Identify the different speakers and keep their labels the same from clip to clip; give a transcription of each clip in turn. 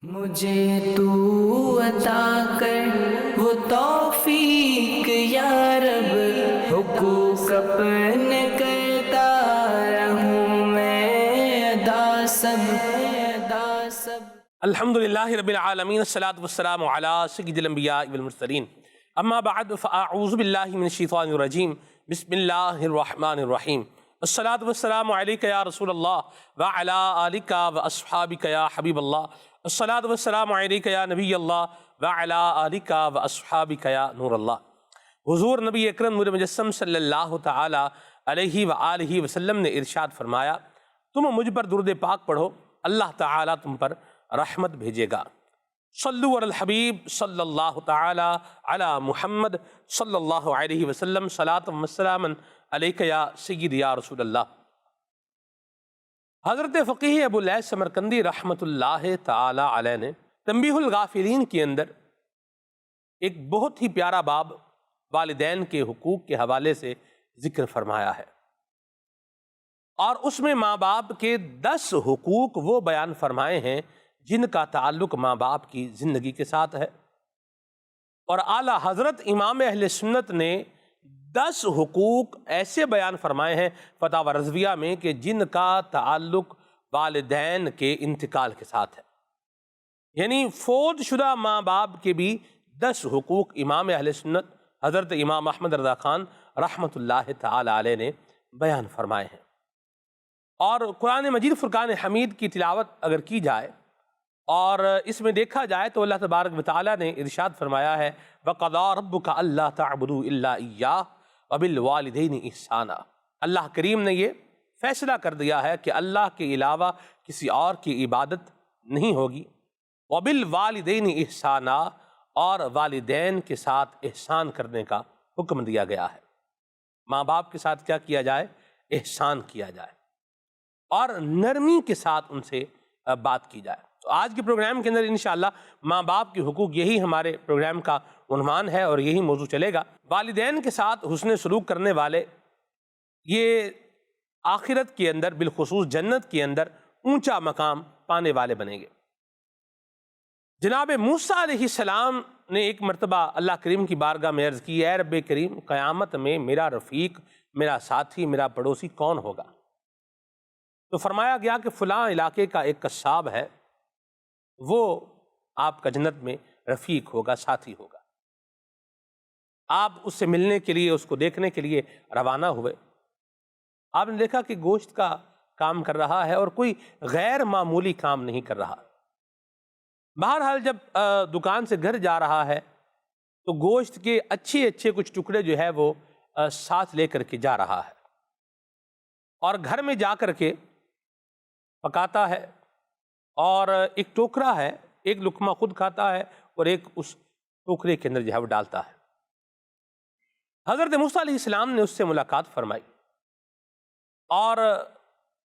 Speaker 1: مجھے تو عطا کر وہ توفیق یا رب، حقوق اپنے کرتا رہوں میں ادا سب
Speaker 2: الحمدللہ رب العالمین، الصلاۃ والسلام علی سید الانبیاء والمرسلین، اما بعد فاعوذ باللہ من الشیطان الرجیم، بسم اللہ الرحمن الرحیم۔ الصلاۃ والسلام علیک یا رسول اللہ وعلی آلک واصحابک یا حبیب اللہ، الصلاۃ والسلام علیک یا نبی اللہ وعلی آلک واصحابک یا نور اللہ۔ حضور نبی اکرم نور مجسم صلی اللہ تعالی علیہ وآلہ وسلم نے ارشاد فرمایا، تم مجھ پر درود پاک پڑھو، اللہ تعالیٰ تم پر رحمت بھیجے گا۔ صلو علی الحبیب صلی اللہ تعالی علی محمد صلی اللہ علیہ وسلم، صلاۃ و سلام علیک یا سید یا رسول اللہ۔ حضرت فقیہ ابو لیث سمرقندی رحمۃ اللہ تعالی علیہ نے تنبیہ الغافلین کے اندر ایک بہت ہی پیارا باب والدین کے حقوق کے حوالے سے ذکر فرمایا ہے، اور اس میں ماں باپ کے 10 حقوق وہ بیان فرمائے ہیں جن کا تعلق ماں باپ کی زندگی کے ساتھ ہے، اور اعلیٰ حضرت امام اہل سنت نے 10 حقوق ایسے بیان فرمائے ہیں فتاوی رضویہ میں کہ جن کا تعلق والدین کے انتقال کے ساتھ ہے، یعنی فوت شدہ ماں باپ کے بھی 10 حقوق امام اہل سنت حضرت امام احمد رضا خان رحمۃ اللہ تعالی علیہ نے بیان فرمائے ہیں۔ اور قرآن مجید فرقان حمید کی تلاوت اگر کی جائے اور اس میں دیکھا جائے تو اللہ تبارک و تعالیٰ نے ارشاد فرمایا ہے، وَقَضَىٰ رَبُّكَ أَلَّا تَعْبُدُوا إِلَّا إِيَّاهُ وَبِالْوَالِدَيْنِ إِحْسَانًا۔ اللہ کریم نے یہ فیصلہ کر دیا ہے کہ اللہ کے علاوہ کسی اور کی عبادت نہیں ہوگی، وَبِالْوَالِدَيْنِ إِحْسَانًا، اور والدین کے ساتھ احسان کرنے کا حکم دیا گیا ہے۔ ماں باپ کے ساتھ کیا کیا جائے؟ احسان کیا جائے، اور نرمی کے ساتھ ان سے بات کی جائے۔ تو آج کے پروگرام کے اندر انشاءاللہ ماں باپ کے حقوق، یہی ہمارے پروگرام کا عنوان ہے اور یہی موضوع چلے گا۔ والدین کے ساتھ حسن سلوک کرنے والے یہ آخرت کے اندر، بالخصوص جنت کے اندر اونچا مقام پانے والے بنیں گے۔ جناب موسیٰ علیہ السلام نے ایک مرتبہ اللہ کریم کی بارگاہ میں عرض کی، اے رب کریم، قیامت میں میرا رفیق، میرا ساتھی، میرا پڑوسی کون ہوگا؟ تو فرمایا گیا کہ فلاں علاقے کا ایک قصاب ہے، وہ آپ کا جنت میں رفیق ہوگا، ساتھی ہوگا۔ آپ اس سے ملنے کے لیے، اس کو دیکھنے کے لیے روانہ ہوئے۔ آپ نے دیکھا کہ گوشت کا کام کر رہا ہے اور کوئی غیر معمولی کام نہیں کر رہا۔ بہرحال جب دکان سے گھر جا رہا ہے تو گوشت کے اچھے اچھے کچھ ٹکڑے جو ہے وہ ساتھ لے کر کے جا رہا ہے، اور گھر میں جا کر کے پکاتا ہے، اور ایک ٹوکرا ہے، ایک لقمہ خود کھاتا ہے اور ایک اس ٹوکرے کے اندر جو ہے وہ ڈالتا ہے۔ حضرت موسیٰ علیہ السلام نے اس سے ملاقات فرمائی اور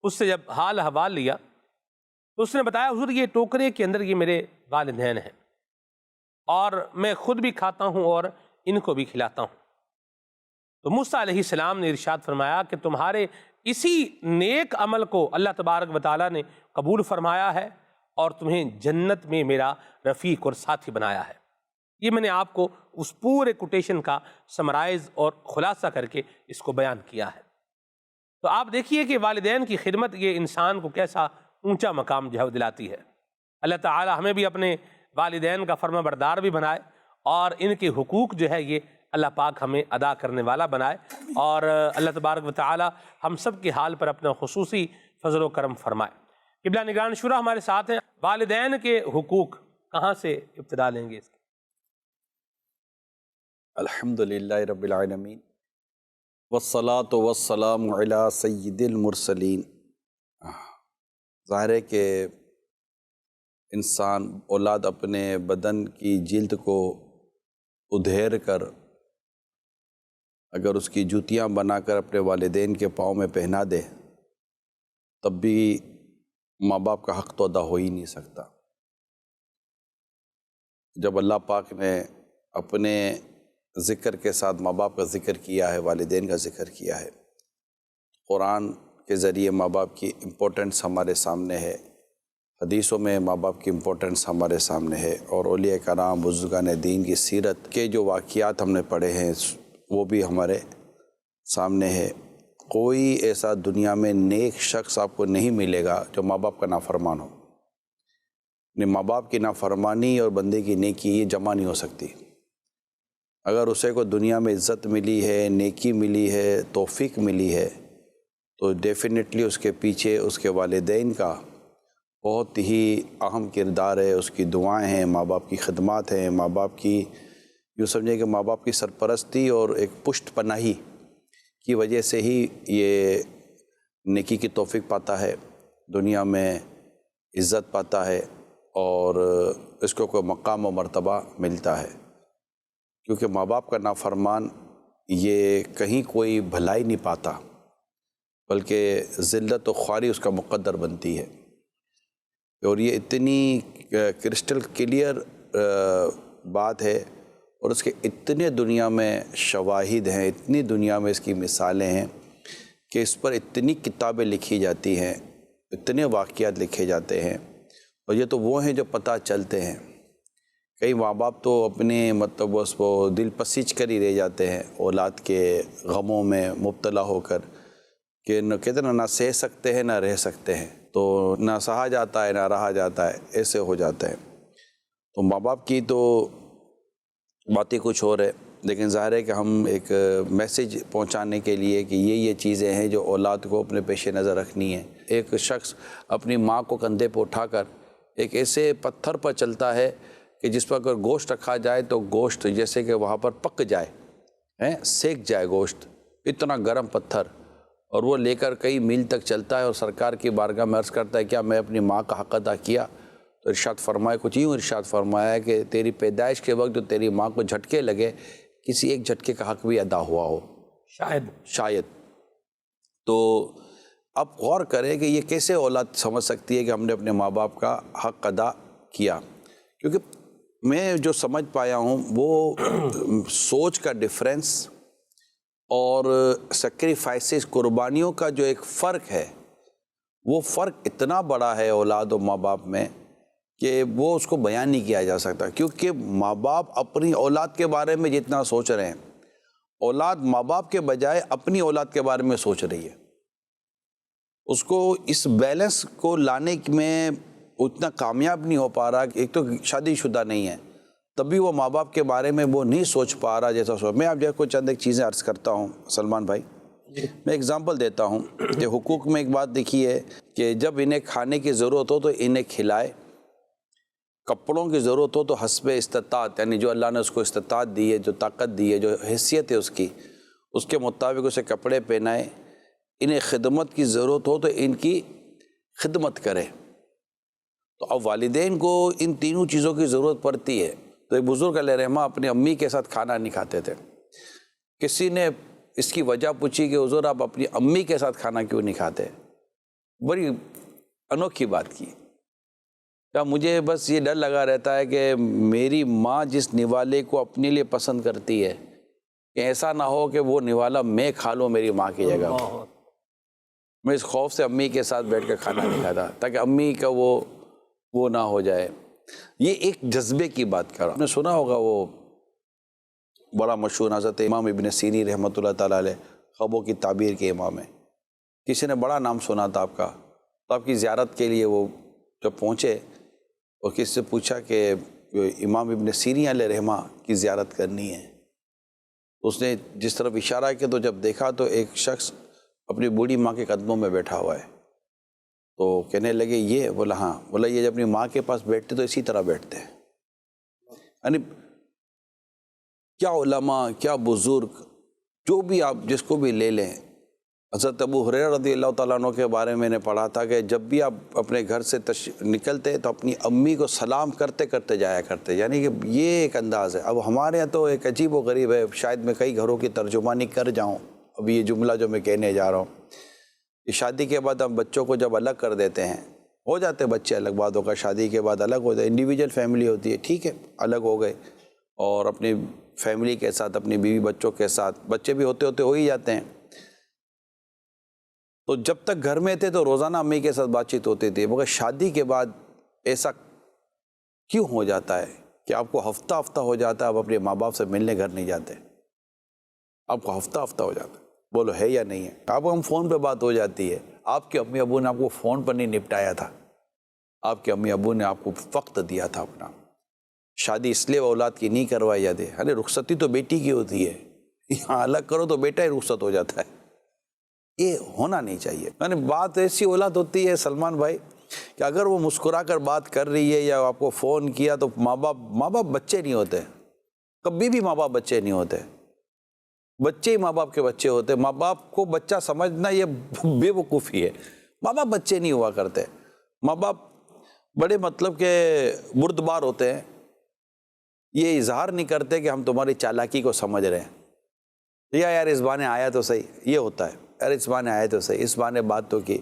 Speaker 2: اس سے جب حال احوال لیا تو اس نے بتایا، حضور یہ ٹوکرے کے اندر یہ میرے والدین ہیں، اور میں خود بھی کھاتا ہوں اور ان کو بھی کھلاتا ہوں۔ تو موسیٰ علیہ السلام نے ارشاد فرمایا کہ تمہارے اسی نیک عمل کو اللہ تبارک و تعالیٰ نے قبول فرمایا ہے اور تمہیں جنت میں میرا رفیق اور ساتھی بنایا ہے۔ یہ میں نے آپ کو اس پورے کوٹیشن کا سمرائز اور خلاصہ کر کے اس کو بیان کیا ہے۔ تو آپ دیکھیے کہ والدین کی خدمت یہ انسان کو کیسا اونچا مقام جو ہے دلاتی ہے۔ اللہ تعالی ہمیں بھی اپنے والدین کا فرما بردار بھی بنائے، اور ان کے حقوق جو ہے یہ اللہ پاک ہمیں ادا کرنے والا بنائے، اور اللہ تبارک و تعالی ہم سب کے حال پر اپنا خصوصی فضل و کرم فرمائے۔ قبلہ نگران شورا ہمارے ساتھ ہیں۔ والدین کے حقوق کہاں سے ابتدا لیں گے؟
Speaker 3: الحمدللہ رب العالمین، والصلاة والسلام علی سید المرسلین۔ ظاہر ہے کہ انسان، اولاد اپنے بدن کی جلد کو ادھیر کر اگر اس کی جوتیاں بنا کر اپنے والدین کے پاؤں میں پہنا دے تب بھی ماں باپ کا حق تو ادا ہو ہی نہیں سکتا۔ جب اللہ پاک نے اپنے ذکر کے ساتھ ماں باپ کا ذکر کیا ہے، والدین کا ذکر کیا ہے، قرآن کے ذریعے ماں باپ کی امپورٹنس ہمارے سامنے ہے، حدیثوں میں ماں باپ کی امپورٹنس ہمارے سامنے ہے، اور اولیاء کرام بزرگان دین کی سیرت کے جو واقعات ہم نے پڑھے ہیں وہ بھی ہمارے سامنے ہے۔ کوئی ایسا دنیا میں نیک شخص آپ کو نہیں ملے گا جو ماں باپ کا نافرمان ہو۔ ماں باپ کی نافرمانی اور بندے کی نیکی یہ جمع نہیں ہو سکتی۔ اگر اسے کو دنیا میں عزت ملی ہے، نیکی ملی ہے، توفیق ملی ہے، تو ڈیفینیٹلی اس کے پیچھے اس کے والدین کا بہت ہی اہم کردار ہے، اس کی دعائیں ہیں، ماں باپ کی خدمات ہیں، ماں باپ کی یوں سمجھیں کہ ماں باپ کی سرپرستی اور ایک پشت پناہی کی وجہ سے ہی یہ نیکی کی توفیق پاتا ہے، دنیا میں عزت پاتا ہے، اور اس کو کوئی مقام و مرتبہ ملتا ہے۔ کیونکہ ماں باپ کا نافرمان یہ کہیں کوئی بھلائی نہیں پاتا، بلکہ ذلت و خواری اس کا مقدر بنتی ہے۔ اور یہ اتنی کرسٹل کلیئر بات ہے، اور اس کے اتنے دنیا میں شواہد ہیں، اتنی دنیا میں اس کی مثالیں ہیں کہ اس پر اتنی کتابیں لکھی جاتی ہیں، اتنے واقعات لکھے جاتے ہیں، اور یہ تو وہ ہیں جو پتہ چلتے ہیں۔ کئی ماں باپ تو اپنے اس کو دل پسیج کر ہی رہ جاتے ہیں اولاد کے غموں میں مبتلا ہو کر، کہ کہتے ہیں نہ سہ سکتے ہیں نہ رہ سکتے ہیں، تو نہ سہا جاتا ہے نہ رہا جاتا ہے، ایسے ہو جاتا ہے۔ تو ماں باپ کی تو باتیں کچھ اور ہے، لیکن ظاہر ہے کہ ہم ایک میسیج پہنچانے کے لیے کہ یہ چیزیں ہیں جو اولاد کو اپنے پیش نظر رکھنی ہے۔ ایک شخص اپنی ماں کو کندھے پہ اٹھا کر ایک ایسے پتھر پر چلتا ہے کہ جس پر اگر گوشت رکھا جائے تو گوشت جیسے کہ وہاں پر پک جائے، سیک جائے گوشت، اتنا گرم پتھر، اور وہ لے کر کئی میل تک چلتا ہے، اور سرکار کی بارگاہ میں عرض کرتا ہے کیا میں اپنی ماں کا حق ادا کیا؟ تو ارشاد فرمایا، کچھ یوں ارشاد فرمایا ہے کہ تیری پیدائش کے وقت جو تیری ماں کو جھٹکے لگے، کسی ایک جھٹکے کا حق بھی ادا ہوا ہو شاید۔ تو اب غور کریں کہ یہ کیسے اولاد سمجھ سکتی ہے کہ ہم نے اپنے ماں باپ کا حق ادا کیا؟ کیونکہ میں جو سمجھ پایا ہوں وہ سوچ کا ڈیفرنس اور سیکریفائسز، قربانیوں کا جو ایک فرق ہے، وہ فرق اتنا بڑا ہے اولاد و ماں باپ میں کہ وہ اس کو بیان نہیں کیا جا سکتا۔ کیونکہ ماں باپ اپنی اولاد کے بارے میں جتنا سوچ رہے ہیں، اولاد ماں باپ کے بجائے اپنی اولاد کے بارے میں سوچ رہی ہے۔ اس کو اس بیلنس کو لانے میں اتنا کامیاب نہیں ہو پا رہا کہ ایک تو شادی شدہ نہیں ہے، تبھی وہ ماں باپ کے بارے میں وہ نہیں سوچ پا رہا جیسا سوچ۔ میں آپ کو چند ایک چیزیں عرض کرتا ہوں سلمان بھائی، میں اگزامپل دیتا ہوں کہ حقوق میں ایک بات دیکھی ہے کہ جب انہیں کھانے کی ضرورت ہو تو انہیں کھلائے، کپڑوں کی ضرورت ہو تو حسب استطاعت، یعنی جو اللہ نے اس کو استطاعت دی ہے، جو طاقت دی ہے، جو حیثیت ہے اس کے مطابق اسے کپڑے پہنائے۔ انہیں خدمت کی ضرورت ہو تو ان کی خدمت کرے۔ تو اب والدین کو ان تینوں چیزوں کی ضرورت پڑتی ہے۔ تو ایک بزرگ علیہ رحمہ اپنی امی کے ساتھ کھانا نہیں کھاتے تھے۔ کسی نے اس کی وجہ پوچھی کہ حضور آپ اپنی امی کے ساتھ کھانا کیوں نہیں کھاتے؟ بڑی انوکھی بات کی، کیا مجھے بس یہ ڈر لگا رہتا ہے کہ میری ماں جس نوالے کو اپنے لیے پسند کرتی ہے کہ ایسا نہ ہو کہ وہ نوالا میں کھا لوں میری ماں کی جگہ۔ میں اس خوف سے امی کے ساتھ بیٹھ کر کھانا نہیں کھاتا تاکہ امی کا وہ نہ ہو جائے۔ یہ ایک جذبے کی بات کر رہا ہوں۔ آپ نے سنا ہوگا وہ بڑا مشہور حضرت امام ابن سیری رحمۃ اللہ تعالیٰ علیہ، خوابوں کی تعبیر کے امام ہیں۔ کسی نے بڑا نام سنا تھا آپ کا، تو آپ کی زیارت کے لیے وہ جب پہنچے اور کسی سے پوچھا کہ امام ابن سیری علیہ رحمہ کی زیارت کرنی ہے، اس نے جس طرف اشارہ کیا تو جب دیکھا تو ایک شخص اپنی بوڑھی ماں کے قدموں میں بیٹھا ہوا ہے۔ تو کہنے لگے یہ؟ بولا ہاں۔ بولا یہ جب اپنی ماں کے پاس بیٹھتے تو اسی طرح بیٹھتے ہیں۔ یعنی کیا علماء، کیا بزرگ، جو بھی آپ جس کو بھی لے لیں۔ حضرت ابو ہریرہ رضی اللہ تعالیٰ عنہ کے بارے میں نے پڑھا تھا کہ جب بھی آپ اپنے گھر سے نکلتے تو اپنی امی کو سلام کرتے کرتے جایا کرتے، یعنی کہ یہ ایک انداز ہے۔ اب ہمارے یہاں تو ایک عجیب و غریب ہے، شاید میں کئی گھروں کی ترجمانی کر جاؤں اب یہ جملہ جو میں کہنے جا رہا ہوں، کہ شادی کے بعد ہم بچوں کو جب الگ کر دیتے ہیں، ہو جاتے بچے الگ، بعدوں کا شادی کے بعد الگ ہو جائے، انڈیویجول فیملی ہوتی ہے، ٹھیک ہے الگ ہو گئے، اور اپنی فیملی کے ساتھ، اپنی بیوی بچوں کے ساتھ، بچے بھی ہوتے ہوتے ہو ہی جاتے ہیں۔ تو جب تک گھر میں تھے تو روزانہ امی کے ساتھ بات چیت ہوتی تھی، مگر شادی کے بعد ایسا کیوں ہو جاتا ہے کہ آپ کو ہفتہ ہفتہ ہو جاتا ہے آپ اپنے ماں باپ سے ملنے گھر نہیں جاتے؟ آپ کو ہفتہ ہفتہ ہو جاتا ہے، بولو ہے یا نہیں ہے؟ آپ کو ہم فون پہ بات ہو جاتی ہے، آپ کے امی ابو نے آپ کو فون پر نہیں نپٹایا تھا، آپ کے امی ابو نے آپ کو وقت دیا تھا اپنا، شادی اس لیے اولاد کی نہیں کروائی جاتی، ارے رخصتی تو بیٹی کی ہوتی ہے، یہاں الگ کرو تو بیٹا ہی رخصت ہو جاتا ہے، یہ ہونا نہیں چاہیے۔ یعنی بات ایسی اولاد ہوتی ہے سلمان بھائی کہ اگر وہ مسکرا کر بات کر رہی ہے یا آپ کو فون کیا تو ماں باپ بچے نہیں ہوتے، کبھی بھی ماں باپ بچے نہیں ہوتے، بچے ہی ماں باپ کے بچے ہوتے۔ ماں باپ کو بچہ سمجھنا یہ بے وقوفی ہے، ماں باپ بچے نہیں ہوا کرتے، ماں باپ بڑے مطلب کہ بردبار ہوتے ہیں، یہ اظہار نہیں کرتے کہ ہم تمہاری چالاکی کو سمجھ رہے ہیں، یا یار اس بہانے آیا تو صحیح، یہ ہوتا ہے یار اس بہانے آیا تو صحیح، اس بہانے بات تو کی۔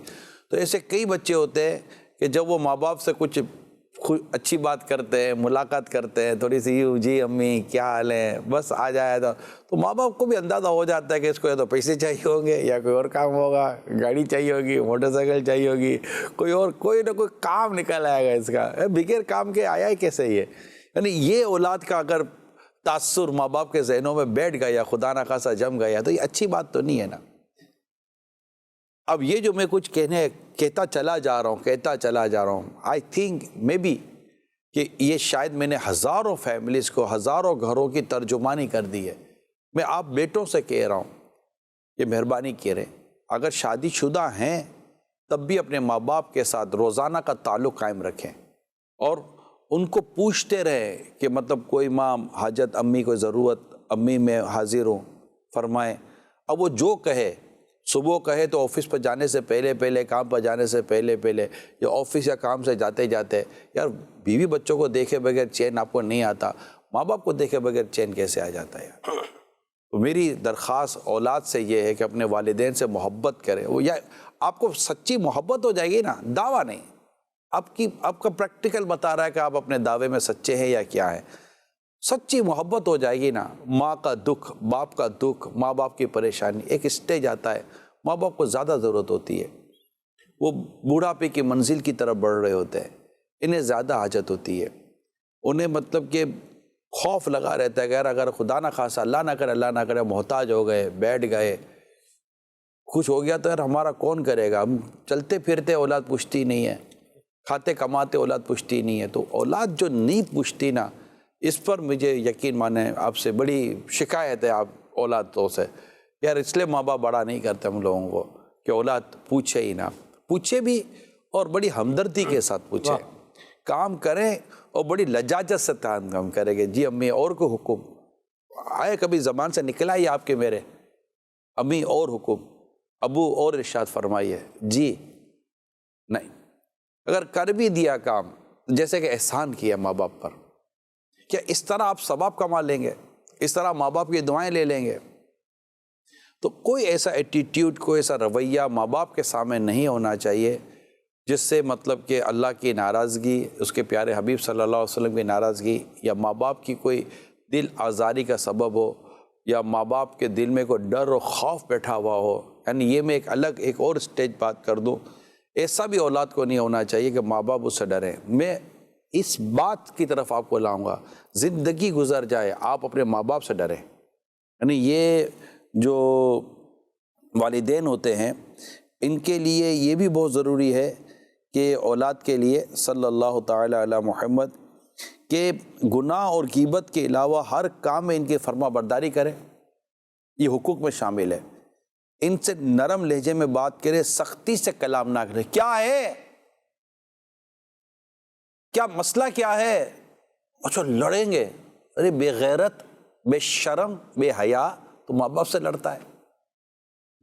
Speaker 3: تو ایسے کئی بچے ہوتے ہیں کہ جب وہ ماں باپ سے کچھ اچھی بات کرتے ہیں، ملاقات کرتے ہیں، تھوڑی سی یوں جی امی کیا حال ہے بس آ جایا تو ماں باپ کو بھی اندازہ ہو جاتا ہے کہ اس کو یا تو پیسے چاہیے ہوں گے یا کوئی اور کام ہوگا، گاڑی چاہیے ہوگی، موٹر سائیکل چاہیے ہوگی، کوئی نہ کوئی کام نکل آئے گا اس کا، بغیر کام کے آیا ہی کیسے یہ؟ یعنی یہ اولاد کا اگر تاثر ماں باپ کے ذہنوں میں بیٹھ گیا، خدا نہ خاصا جم گیا، تو یہ اچھی بات تو نہیں ہے نا۔ اب یہ جو میں کچھ کہتا چلا جا رہا ہوں آئی تھنک مے بی کہ یہ شاید میں نے ہزاروں فیملیز کو، ہزاروں گھروں کی ترجمانی کر دی ہے۔ میں آپ بیٹوں سے کہہ رہا ہوں کہ مہربانی کریں، اگر شادی شدہ ہیں تب بھی اپنے ماں باپ کے ساتھ روزانہ کا تعلق قائم رکھیں اور ان کو پوچھتے رہیں کہ مطلب کوئی ماں حاجت، امی کوئی ضرورت، امی میں حاضر ہوں فرمائیں۔ اب وہ جو کہے، صبح کہے تو آفس پر جانے سے پہلے کام پر جانے سے پہلے یا آفس یا کام سے جاتے یار بیوی بچوں کو دیکھے بغیر چین آپ کو نہیں آتا، ماں باپ کو دیکھے بغیر چین کیسے آ جاتا ہے یار؟ تو میری درخواست اولاد سے یہ ہے کہ اپنے والدین سے محبت کریں، وہ یا آپ کو سچی محبت ہو جائے گی نا، دعویٰ نہیں، آپ کا پریکٹیکل بتا رہا ہے کہ آپ اپنے دعوے میں سچے ہیں یا کیا ہے، سچی محبت ہو جائے گی نا، ماں کا دکھ، باپ کا دکھ، ماں باپ کی پریشانی، ایک اسٹیج آتا ہے ماں باپ کو زیادہ ضرورت ہوتی ہے، وہ بوڑھاپے کی منزل کی طرف بڑھ رہے ہوتے ہیں، انہیں زیادہ حاجت ہوتی ہے، انہیں مطلب کہ خوف لگا رہتا ہے کہ یار اگر خدا نہ خاصا اللہ نہ کرے محتاج ہو گئے، بیٹھ گئے، کچھ ہو گیا تو یار ہمارا کون کرے گا؟ ہم چلتے پھرتے اولاد پوچھتی نہیں ہے، کھاتے کماتے اولاد پوچھتی نہیں ہے، تو اولاد جو نہیں پوچھتی نا، اس پر مجھے یقین مانیں آپ سے بڑی شکایت ہے آپ اولادوں سے، یار اس لیے ماں باپ بڑا نہیں کرتے ہم لوگوں کو کہ اولاد پوچھے ہی نہ، پوچھے بھی اور بڑی ہمدردی کے ساتھ پوچھے، کام کریں اور بڑی لجاجت سے کام کرے گے۔ جی امی اور کوئی حکم آئے کبھی زبان سے نکلا ہی آپ کے میرے، امی اور حکم، ابو اور ارشاد فرمائیے، جی نہیں، اگر کر بھی دیا کام جیسے کہ احسان کیا ماں باپ پر، کیا اس طرح آپ ثواب کما لیں گے؟ اس طرح ماں باپ کی دعائیں لے لیں گے؟ تو کوئی ایسا ایٹیٹیوڈ، کوئی ایسا رویہ ماں باپ کے سامنے نہیں ہونا چاہیے جس سے مطلب کہ اللہ کی ناراضگی، اس کے پیارے حبیب صلی اللہ علیہ وسلم کی ناراضگی، یا ماں باپ کی کوئی دل آزاری کا سبب ہو، یا ماں باپ کے دل میں کوئی ڈر و خوف بیٹھا ہوا ہو۔ یعنی یہ میں ایک اور سٹیج بات کر دوں، ایسا بھی اولاد کو نہیں ہونا چاہیے کہ ماں باپ اس سے ڈریں۔ میں اس بات کی طرف آپ کو لاؤں گا، زندگی گزر جائے آپ اپنے ماں باپ سے ڈریں۔ یعنی یہ جو والدین ہوتے ہیں ان کے لیے یہ بھی بہت ضروری ہے کہ اولاد کے لیے صلی اللہ تعالی علی محمد کہ گناہ اور غیبت کے علاوہ ہر کام میں ان کی فرما برداری کرے، یہ حقوق میں شامل ہے۔ ان سے نرم لہجے میں بات کرے، سختی سے کلام نہ کرے، کیا ہے، کیا مسئلہ کیا ہے، اچھا لڑیں گے، ارے بے غیرت، بے شرم، بے حیا تو ماں باپ سے لڑتا ہے۔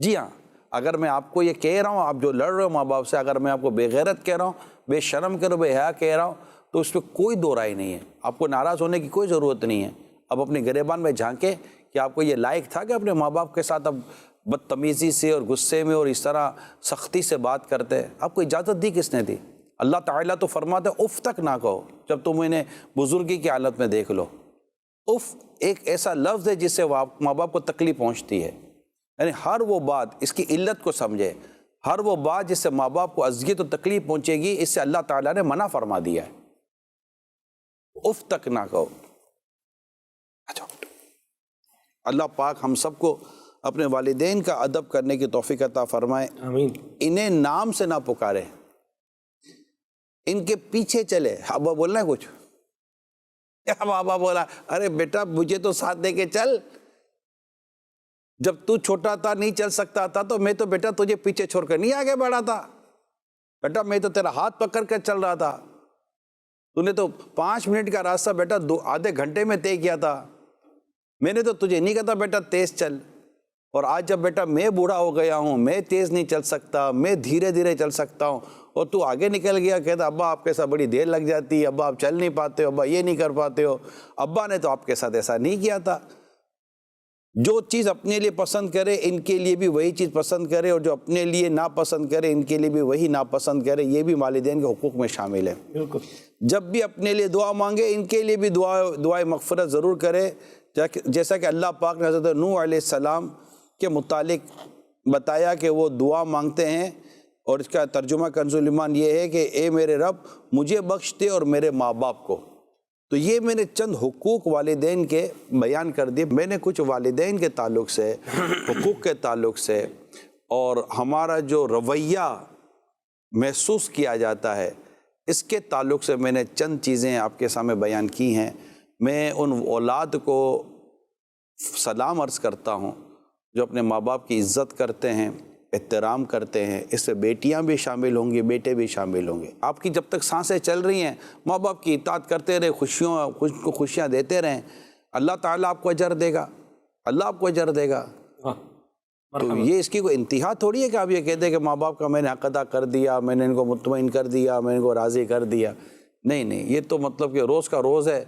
Speaker 3: جی ہاں، اگر میں آپ کو یہ کہہ رہا ہوں، آپ جو لڑ رہے ہو ماں باپ سے، اگر میں آپ کو بے غیرت کہہ رہا ہوں، بے شرم کہہ رہا ہوں، بے حیا کہہ رہا ہوں، تو اس پہ کوئی دو رائے نہیں ہے، آپ کو ناراض ہونے کی کوئی ضرورت نہیں ہے۔ اب اپنے گریبان میں جھانکے کہ آپ کو یہ لائق تھا کہ اپنے ماں باپ کے ساتھ اب بدتمیزی سے اور غصے میں اور اس طرح سختی سے بات کرتے ہیں؟ آپ کو اجازت دی کس نے دی؟ اللہ تعالیٰ تو فرماتے ہیں اف تک نہ کہو جب تم انہیں بزرگی کی حالت میں دیکھ لو۔ اف ایک ایسا لفظ ہے جس سے ماں باپ کو تکلیف پہنچتی ہے، یعنی ہر وہ بات اس کی علت کو سمجھے، ہر وہ بات جس سے ماں باپ کو اذیت و تکلیف پہنچے گی، اس سے اللہ تعالیٰ نے منع فرما دیا ہے، اف تک نہ کہو۔ اچھا، اللہ پاک ہم سب کو اپنے والدین کا ادب کرنے کی توفیق عطا فرمائے۔
Speaker 2: آمین۔
Speaker 3: انہیں نام سے نہ پکارے، ان کے پیچھے چلے۔ ابا بولنا ہے کچھ؟ بابا بولا ارے بیٹا مجھے تو ساتھ دے کے چل، جب تو چھوٹا تھا نہیں چل سکتا تھا تو میں تو بیٹا تجھے پیچھے چھوڑ کر نہیں آگے بڑھا تھا، بیٹا میں تو تیرا ہاتھ پکڑ کر چل رہا تھا، تو نے تو 5 منٹ کا راستہ بیٹا آدھے گھنٹے میں طے کیا تھا، میں نے تو تجھے نہیں کہا تھا بیٹا تیز چل، اور آج جب بیٹا میں بوڑھا ہو گیا ہوں، میں تیز نہیں چل سکتا، میں دھیرے دھیرے چل سکتا ہوں، اور تو آگے نکل گیا، کہتا ابا آپ کے ساتھ بڑی دیر لگ جاتی ہے، ابا آپ چل نہیں پاتے ہو، ابا یہ نہیں کر پاتے ہو۔ ابا نے تو آپ کے ساتھ ایسا نہیں کیا تھا۔ جو چیز اپنے لیے پسند کرے ان کے لیے بھی وہی چیز پسند کرے، اور جو اپنے لیے ناپسند کرے ان کے لیے بھی وہی ناپسند کرے، یہ بھی والدین کے حقوق میں شامل ہے۔
Speaker 2: بالکل۔
Speaker 3: جب بھی اپنے لیے دعا مانگے ان کے لیے بھی دعائے مغفرت ضرور کرے، جیسا کہ اللہ پاک نے حضرت نوح علیہ السلام کے متعلق بتایا کہ وہ دعا مانگتے ہیں، اور اس کا ترجمہ کنز ایمان یہ ہے کہ اے میرے رب مجھے بخش دے اور میرے ماں باپ کو۔ تو یہ میں نے چند حقوق والدین کے بیان کر دیے۔ میں نے کچھ والدین کے تعلق سے، حقوق کے تعلق سے، اور ہمارا جو رویہ محسوس کیا جاتا ہے اس کے تعلق سے میں نے چند چیزیں آپ کے سامنے بیان کی ہیں۔ میں ان اولاد کو سلام عرض کرتا ہوں جو اپنے ماں باپ کی عزت کرتے ہیں، احترام کرتے ہیں، اس سے بیٹیاں بھی شامل ہوں گی، بیٹے بھی شامل ہوں گے۔ آپ کی جب تک سانسیں چل رہی ہیں ماں باپ کی اطاعت کرتے رہے، خوشیاں دیتے رہیں، اللہ تعالیٰ آپ کو اجر دے گا، اللہ آپ کو اجر دے گا۔ تو یہ اس کی کوئی انتہا تھوڑی ہے کہ آپ یہ کہتے ہیں کہ ماں باپ کا میں نے حق ادا کر دیا، میں نے ان کو مطمئن کر دیا، میں نے ان کو راضی کر دیا۔ نہیں، یہ تو مطلب کہ روز کا روز ہے،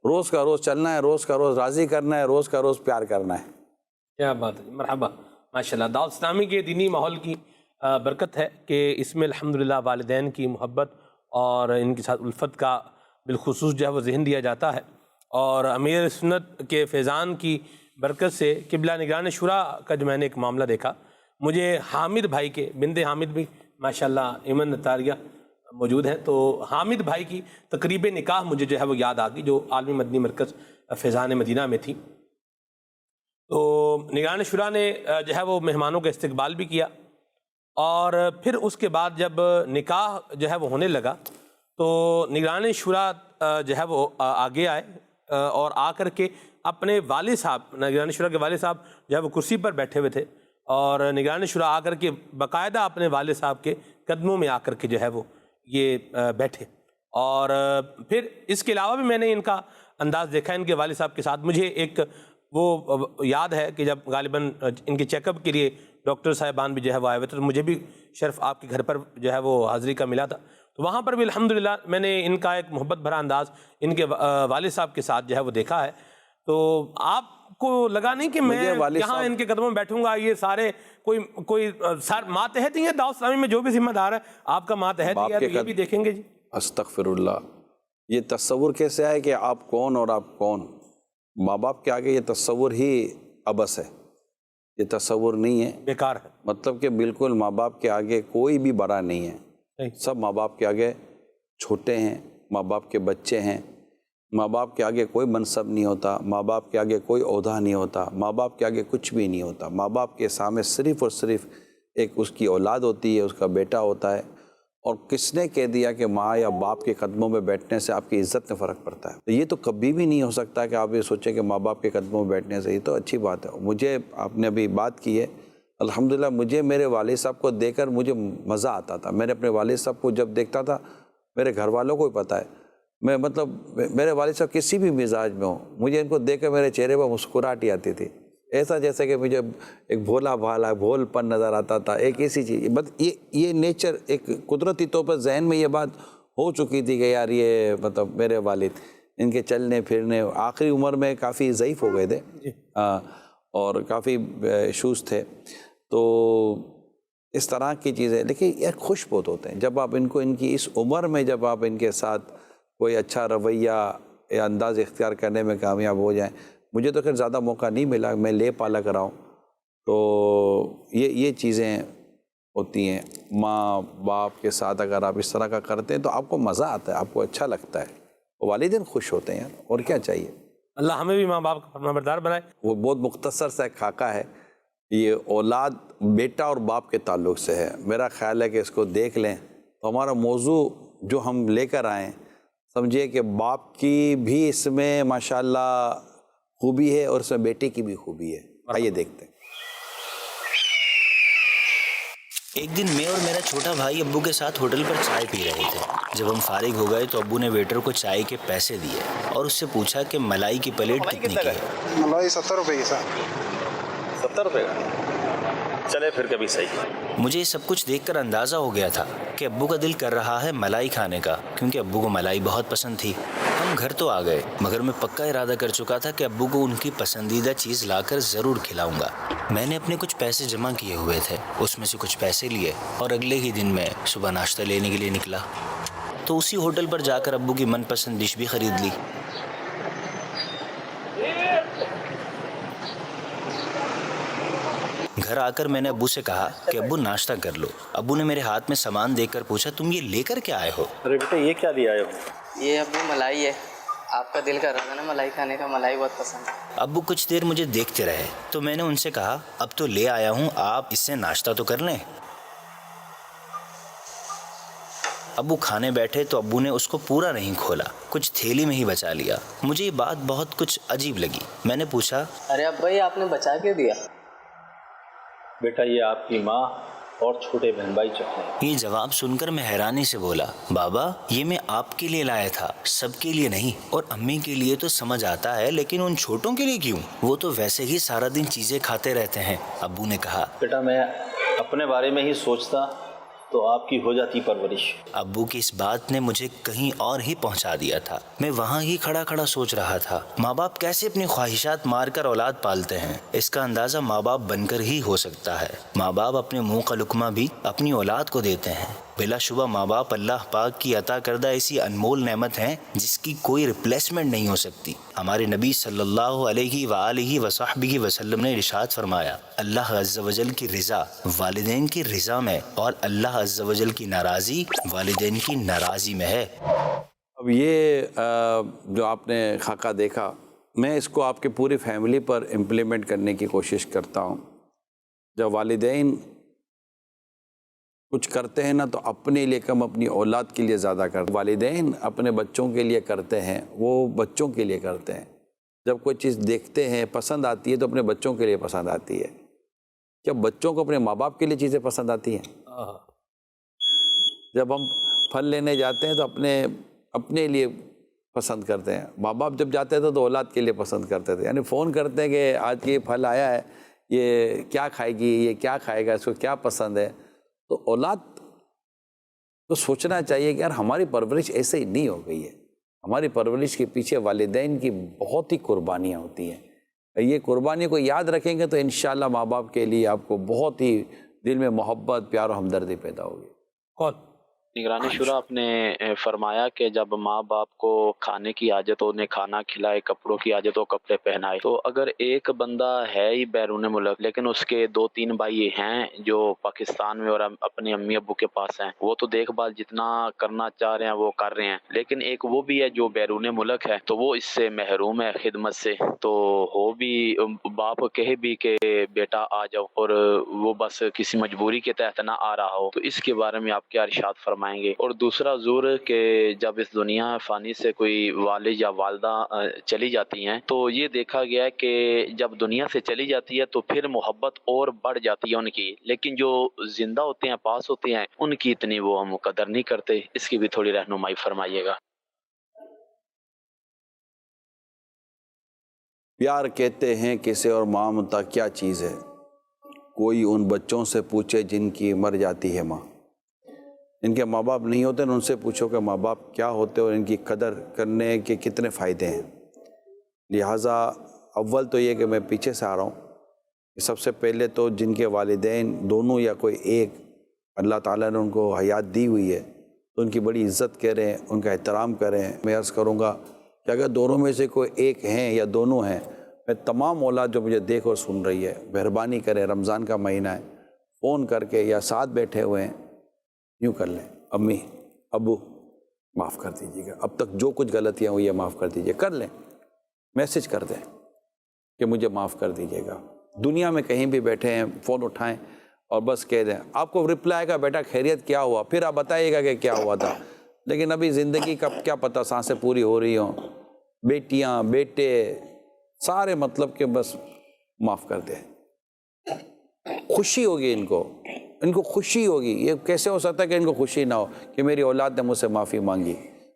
Speaker 3: روز کا روز چلنا ہے، روز کا روز راضی کرنا ہے، روز کا روز پیار کرنا ہے۔
Speaker 2: کیا بات ہے، مرحبا، ماشاءاللہ۔ دعوت اسلامی کے دینی ماحول کی برکت ہے کہ اس میں الحمدللہ والدین کی محبت اور ان کے ساتھ الفت کا بالخصوص جو ہے وہ ذہن دیا جاتا ہے، اور امیر سنت کے فیضان کی برکت سے قبلہ نگران شورا کا جو میں نے ایک معاملہ دیکھا، مجھے حامد بھائی کے، بنت حامد بھی ماشاءاللہ ایمن نتاریہ موجود ہیں، تو حامد بھائی کی تقریب نکاح مجھے جو ہے وہ یاد آ گئی، جو عالمی مدنی مرکز فیضان مدینہ میں تھی۔ تو نگران شورا نے جو ہے وہ مہمانوں کا استقبال بھی کیا، اور پھر اس کے بعد جب نکاح جو ہے وہ ہونے لگا تو نگران شورا جو ہے وہ آگے آئے، اور آ کر کے اپنے والد صاحب، نگران شورا کے والد صاحب جو ہے وہ کرسی پر بیٹھے ہوئے تھے، اور نگران شورا آ کر کے باقاعدہ اپنے والد صاحب کے قدموں میں آ کر کے جو ہے وہ یہ بیٹھے، اور پھر اس کے علاوہ بھی میں نے ان کا انداز دیکھا ان کے والد صاحب کے ساتھ۔ مجھے ایک وہ یاد ہے کہ جب غالباً ان کے چیک اپ کے لیے ڈاکٹر صاحبان بھی جو ہے وہ آئے ہوئے تھے، تو مجھے بھی شرف آپ کے گھر پر جو ہے وہ حاضری کا ملا تھا، تو وہاں پر بھی الحمدللہ میں نے ان کا ایک محبت بھرا انداز ان کے والد صاحب کے ساتھ جو ہے وہ دیکھا ہے۔ تو آپ کو لگا نہیں کہ میں یہاں ان کے قدموں میں بیٹھوں گا، یہ سارے کوئی ماتحت ہی ہے دعوت اسلامی میں، جو بھی ذمہ دار ہے آپ کا ماتحت ہی ہے، تو یہ بھی دیکھیں گے جی۔
Speaker 3: استغفر اللہ، یہ تصور کیسے آئے کہ آپ کون اور آپ کون؟ ماں باپ کے آگے یہ تصور ہی عبث ہے، یہ تصور نہیں ہے،
Speaker 2: بیکار ہے۔
Speaker 3: مطلب کہ بالکل ماں باپ کے آگے کوئی بھی بڑا نہیں ہے، سب ماں باپ کے آگے چھوٹے ہیں، ماں باپ کے بچے ہیں، ماں باپ کے آگے کوئی منصب نہیں ہوتا، ماں باپ کے آگے کوئی عہدہ نہیں ہوتا، ماں باپ کے آگے کچھ بھی نہیں ہوتا۔ ماں باپ کے سامنے صرف اور صرف ایک اس کی اولاد ہوتی ہے، اس کا بیٹا ہوتا ہے، اور کس نے کہہ دیا کہ ماں یا باپ کے قدموں میں بیٹھنے سے آپ کی عزت میں فرق پڑتا ہے؟ تو یہ تو کبھی بھی نہیں ہو سکتا کہ آپ یہ سوچیں کہ ماں باپ کے قدموں میں بیٹھنے سے، یہ تو اچھی بات ہے۔ مجھے آپ نے ابھی بات کی ہے، الحمدللہ مجھے میرے والد صاحب کو دیکھ کر مجھے مزہ آتا تھا۔ میں نے اپنے والد صاحب کو جب دیکھتا تھا، میرے گھر والوں کو بھی پتہ ہے، میں مطلب میرے والد صاحب کسی بھی مزاج میں ہوں، مجھے ان کو دیکھ کر میرے چہرے پر مسکراہٹ ہی آتی تھی، ایسا جیسے کہ مجھے ایک بھولا بھالا بھول پن نظر آتا تھا، ایک ایسی چیز، بس یہ نیچر ایک قدرتی طور پر ذہن میں یہ بات ہو چکی تھی کہ یار یہ مطلب میرے والد ان کے چلنے پھرنے آخری عمر میں کافی ضعیف ہو گئے تھے، اور کافی ایشوز تھے، تو اس طرح کی چیزیں، لیکن یہ خوش بہت ہوتے ہیں جب آپ ان کی اس عمر میں جب آپ ان کے ساتھ کوئی اچھا رویہ یا انداز اختیار کرنے میں کامیاب ہو جائیں۔ مجھے تو خیر زیادہ موقع نہیں ملا، میں لے پالا کر رہا ہوں، تو یہ چیزیں ہوتی ہیں، ماں باپ کے ساتھ اگر آپ اس طرح کا کرتے ہیں تو آپ کو مزہ آتا ہے، آپ کو اچھا لگتا ہے، والدین خوش ہوتے ہیں، اور کیا چاہیے۔
Speaker 2: اللہ ہمیں بھی ماں باپ کا فرمانبردار بنائے۔
Speaker 3: وہ بہت مختصر سا ایک خاکہ ہے، یہ اولاد بیٹا اور باپ کے تعلق سے ہے، میرا خیال ہے کہ اس کو دیکھ لیں تو ہمارا موضوع جو ہم لے کر آئیں، سمجھیے کہ باپ کی بھی اس میں ماشاءاللہ خوبی ہے اور اس میں بیٹے کی بھی خوبی ہے۔ آئیے دیکھتے ہیں۔
Speaker 4: ایک دن میں اور میرا چھوٹا بھائی ابو کے ساتھ ہوٹل پر چائے پی رہے تھے۔ جب ہم فارغ ہو گئے تو ابو نے ویٹر کو چائے کے پیسے دیے اور اس سے پوچھا کہ ملائی کی پلیٹ کتنے کی ہے؟
Speaker 5: ملائی 70 روپے کی صاحب۔
Speaker 6: 70 روپے کا؟ چلے پھر کبھی صحیح۔
Speaker 4: مجھے یہ سب کچھ دیکھ کر اندازہ ہو گیا تھا کہ ابو کا دل کر رہا ہے ملائی کھانے کا، کیونکہ ابو کو ملائی بہت پسند تھی۔ ہم گھر تو آ گئے، مگر میں پکا ارادہ کر چکا تھا کہ ابو کو ان کی پسندیدہ چیز لا کر ضرور کھلاؤں گا۔ میں نے اپنے کچھ پیسے جمع کیے ہوئے تھے، اس میں سے کچھ پیسے لیے اور اگلے ہی دن میں صبح ناشتہ لینے کے لیے نکلا، تو اسی ہوٹل پر جا کر ابو کی من پسند ڈش بھی خرید لی۔ گھر آ کر میں نے ابو سے کہا کہ ابو ناشتہ کر لو۔ ابو نے میرے ہاتھ میں سامان دیکھ کر پوچھا تم یہ لے کر کیا آئے ہو؟
Speaker 6: ارے بیٹا یہ کیا لے آئے ہو؟
Speaker 7: یہ ابو ملائی ہے، آپ کا دل کر رہا تھا نا ملائی کھانے کا، ملائی بہت پسند ہے۔
Speaker 4: ابو کچھ دیر مجھے دیکھتے رہے تو میں نے ان سے کہا اب تو لے آیا ہوں، آپ اس سے ناشتہ تو کر لیں۔ ابو کھانے بیٹھے تو ابو نے اس کو پورا نہیں کھولا، کچھ تھیلی میں ہی بچا لیا۔ مجھے یہ بات بہت کچھ عجیب لگی۔ میں نے پوچھا
Speaker 7: ارے ابا یہ آپ نے بچا کے دیا؟
Speaker 6: بیٹا یہ آپ کی ماں اور چھوٹے بہن بھائی چکھے ہیں۔
Speaker 4: یہ جواب سن کر میں حیرانی سے بولا بابا یہ میں آپ کے لیے لایا تھا، سب کے لیے نہیں، اور امی کے لیے تو سمجھ آتا ہے لیکن ان چھوٹوں کے لیے کیوں؟ وہ تو ویسے ہی سارا دن چیزیں کھاتے رہتے ہیں۔ ابو نے کہا
Speaker 6: بیٹا میں اپنے بارے میں ہی سوچتا تو آپ کی ہو جاتی پرورش۔
Speaker 4: ابو کی اس بات نے مجھے کہیں اور ہی پہنچا دیا تھا۔ میں وہاں ہی کھڑا کھڑا سوچ رہا تھا ماں باپ کیسے اپنی خواہشات مار کر اولاد پالتے ہیں۔ اس کا اندازہ ماں باپ بن کر ہی ہو سکتا ہے۔ ماں باپ اپنے منہ کا لقمہ بھی اپنی اولاد کو دیتے ہیں۔ بلا شبہ ماں باپ اللہ پاک کی عطا کردہ ایسی انمول نعمت ہیں جس کی کوئی ریپلیسمنٹ نہیں ہو سکتی۔ ہمارے نبی صلی اللہ علیہ وآلہ وصحبہ وسلم نے ارشاد فرمایا اللہ عز و جل کی رضا والدین کی رضا میں اور اللہ عز و جل کی ناراضی والدین کی ناراضی میں ہے۔
Speaker 3: اب یہ جو آپ نے خاکہ دیکھا، میں اس کو آپ کے پوری فیملی پر امپلیمنٹ کرنے کی کوشش کرتا ہوں۔ جب والدین کچھ کرتے ہیں نا تو اپنے لیے کم اپنی اولاد کے لیے زیادہ کرتے ہیں۔ والدین اپنے بچوں کے لیے کرتے ہیں، وہ بچوں کے لیے کرتے ہیں۔ جب کوئی چیز دیکھتے ہیں پسند آتی ہے تو اپنے بچوں کے لیے پسند آتی ہے۔ کیا بچوں کو اپنے ماں باپ کے لیے چیزیں پسند آتی ہیں؟ جب ہم پھل لینے جاتے ہیں تو اپنے لیے پسند کرتے ہیں۔ ماں باپ جب جاتے تھے تو اولاد کے لیے پسند کرتے تھے، یعنی فون کرتے ہیں کہ آج یہ پھل آیا ہے، یہ کیا کھائے گی، یہ کیا کھائے گا، اس کو کیا پسند ہے۔ تو اولاد کو سوچنا چاہیے کہ یار ہماری پرورش ایسے ہی نہیں ہو گئی ہے، ہماری پرورش کے پیچھے والدین کی بہت ہی قربانیاں ہوتی ہیں۔ یہ قربانی کو یاد رکھیں گے تو انشاءاللہ ماں باپ کے لیے آپ کو بہت ہی دل میں محبت، پیار و ہمدردی پیدا ہوگی۔
Speaker 2: کون؟
Speaker 6: نگرانی شورا آپ نے فرمایا کہ جب ماں باپ کو کھانے کی عادت ہو انہیں کھانا کھلائے، کپڑوں کی عادت ہو کپڑے پہنائے، تو اگر ایک بندہ ہے ہی بیرون ملک لیکن اس کے 2-3 بھائی ہیں جو پاکستان میں اور اپنے امی ابو کے پاس ہیں، وہ تو دیکھ بھال جتنا کرنا چاہ رہے ہیں وہ کر رہے ہیں، لیکن ایک وہ بھی ہے جو بیرون ملک ہے تو وہ اس سے محروم ہے خدمت سے، تو ہو بھی باپ کہے بھی کہ بیٹا آ جاؤ اور وہ بس کسی مجبوری کے تحت نہ آ رہا ہو، تو اس کے بارے میں آپ کیا ارشاد فرمائیں گے؟ اور دوسرا حضور کہ جب اس دنیا فانی سے کوئی والد یا والدہ چلی جاتی ہیں تو یہ دیکھا گیا ہے کہ جب دنیا سے چلی جاتی ہے تو پھر محبت اور بڑھ جاتی ہے ان کی، لیکن جو زندہ ہوتے ہیں پاس ہوتے ہیں ان کی اتنی وہ ہم قدر نہیں کرتے، اس کی بھی تھوڑی رہنمائی فرمائیے گا۔
Speaker 3: پیار کہتے ہیں کسے اور مامتا کیا چیز ہے، کوئی ان بچوں سے پوچھے جن کی مر جاتی ہے ماں۔ ان کے ماں باپ نہیں ہوتے ان سے پوچھو کہ ماں باپ کیا ہوتے اور ان کی قدر کرنے کے کتنے فائدے ہیں۔ لہٰذا اول تو یہ کہ میں پیچھے سے آ رہا ہوں کہ سب سے پہلے تو جن کے والدین دونوں یا کوئی ایک اللہ تعالیٰ نے ان کو حیات دی ہوئی ہے تو ان کی بڑی عزت کریں، ان کا احترام کریں۔ میں عرض کروں گا کہ اگر دونوں میں سے کوئی ایک ہیں یا دونوں ہیں، میں تمام اولاد جو مجھے دیکھ اور سن رہی ہے مہربانی کریں، رمضان کا مہینہ ہے، فون کر کے یا ساتھ بیٹھے ہوئے ہیں یوں کر لیں، امی ابو معاف کر دیجیے گا، اب تک جو کچھ غلطیاں ہوئی ہیں معاف کر دیجیے، کر لیں، میسج کر دیں کہ مجھے معاف کر دیجیے گا۔ دنیا میں کہیں بھی بیٹھے ہیں فون اٹھائیں اور بس کہہ دیں، آپ کو رپلائی آئے گا بیٹا خیریت کیا ہوا، پھر آپ بتائیے گا کہ کیا ہوا تھا۔ لیکن ابھی زندگی کا کیا پتہ سانسیں پوری ہو رہی ہوں، بیٹیاں بیٹے سارے مطلب کہ بس معاف کر دیں، خوشی ہوگی ان کو خوشی ہوگی۔ یہ کیسے ہو سکتا ہے کہ ان کو خوشی نہ ہو کہ میری اولاد نے مجھ سے معافی مانگی؟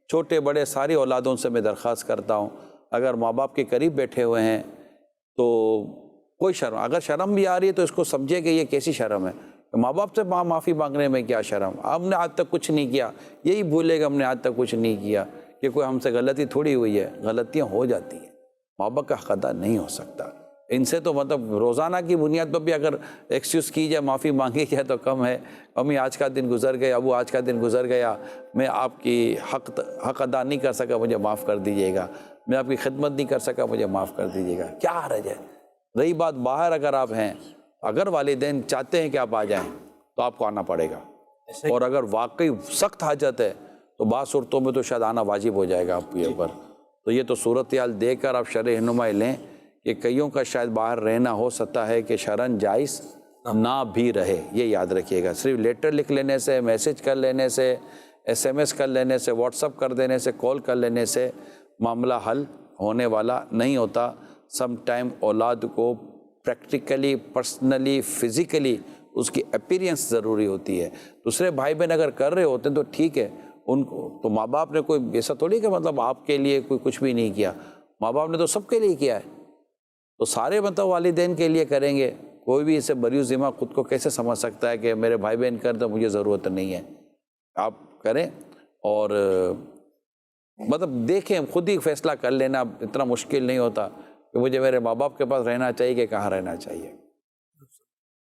Speaker 3: چھوٹے بڑے ساری اولادوں سے میں درخواست کرتا ہوں، اگر ماں باپ کے قریب بیٹھے ہوئے ہیں تو کوئی شرم، اگر شرم بھی آ رہی ہے تو اس کو سمجھے کہ یہ کیسی شرم ہے، ماں باپ سے معافی مانگنے میں کیا شرم، ہم نے آج تک کچھ نہیں کیا، یہی بھولے گا ہم نے آج تک کچھ نہیں کیا کہ کوئی ہم سے غلطی تھوڑی ہوئی ہے، غلطیاں ہو جاتی ہیں، ماں باپ کا حق ادا نہیں ہو سکتا۔ ان سے تو مطلب روزانہ کی بنیاد پر بھی اگر ایکسکیوز کی جائے، معافی مانگی جائے تو کم ہے۔ امی آج کا دن گزر گیا، ابو آج کا دن گزر گیا، میں آپ کی حق ادا نہیں کر سکا، مجھے معاف کر دیجیے گا، میں آپ کی خدمت نہیں کر سکا، مجھے معاف کر دیجیے گا، کیا حرج ہے؟ رہی بات باہر اگر آپ ہیں، اگر والدین چاہتے ہیں کہ آپ آ جائیں تو آپ کو آنا پڑے گا، اور اگر واقعی سخت حاجت ہے تو بعض صورتوں میں تو شاید آنا واجب ہو جائے گا آپ کے اوپر۔ تو یہ تو صورتحال دیکھ کر آپ شرع رہنمائی لیں کہ کئیوں کا شاید باہر رہنا ہو سکتا ہے کہ شرعاً جائز نہ بھی رہے، یہ یاد رکھیے گا۔ صرف لیٹر لکھ لینے سے، میسج کر لینے سے، SMS کر لینے سے، واٹس اپ کر دینے سے، کال کر لینے سے معاملہ حل ہونے والا نہیں ہوتا۔ سم ٹائم اولاد کو پریکٹیکلی، پرسنلی، فزیکلی اس کی اپیرینس ضروری ہوتی ہے۔ دوسرے بھائی بہن اگر کر رہے ہوتے ہیں تو ٹھیک ہے، ان کو تو ماں باپ نے کوئی ایسا تھوڑی کہ مطلب آپ کے لیے کوئی کچھ بھی نہیں کیا، ماں باپ نے تو سب کے لیے کیا ہے، تو سارے مطلب والدین کے لیے کریں گے۔ کوئی بھی اسے بری ذمہ خود کو کیسے سمجھ سکتا ہے کہ میرے بھائی بہن کر دو مجھے ضرورت نہیں ہے؟ آپ کریں اور مطلب دیکھیں، خود ہی فیصلہ کر لینا، اتنا مشکل نہیں ہوتا کہ مجھے میرے ماں باپ کے پاس رہنا چاہیے کہ کہاں رہنا چاہیے۔